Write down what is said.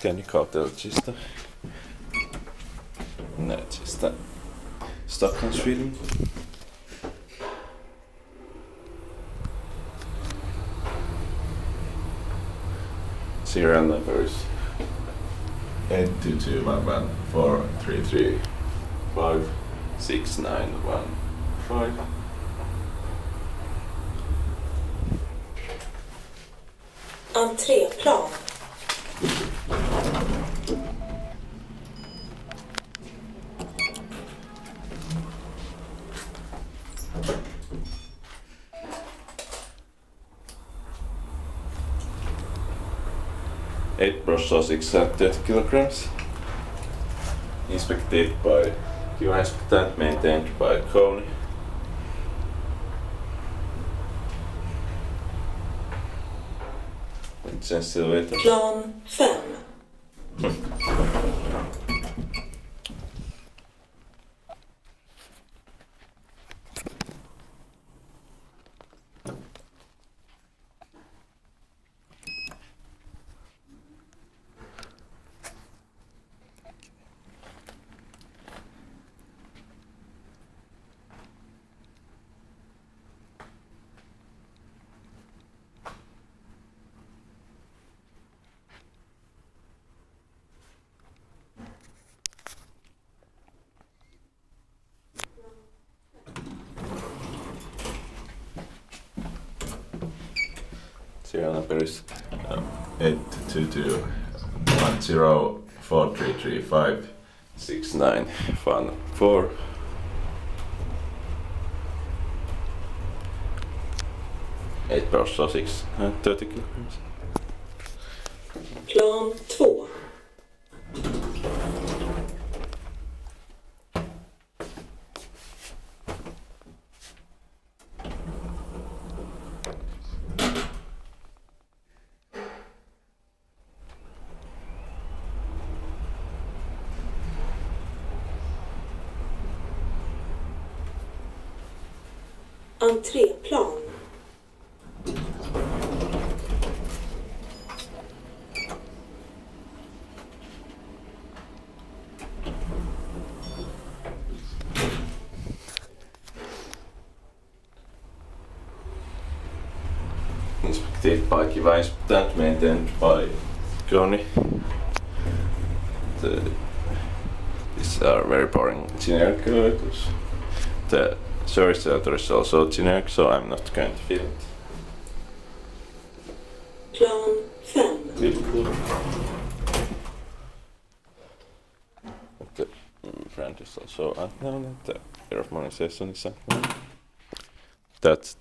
Scandic Hotel Kista. Kista. Stockholm, Sweden. Serial number is 8221143356915. Entréplan. Eight Brussels 630 kilograms. Inspected by device patent, maintained by Kony. Plan 5. Serial number is 8221043356914. 8 Brussels 630 kilograms. Plan 2. Entréplan. Inspected by device patent, maintained by Kony. These are very boring generic elevators. The service elevator is also generic, so I'm not going to film it. Plan 5. The friend is also unknown, and the air of modernization is unknown. That's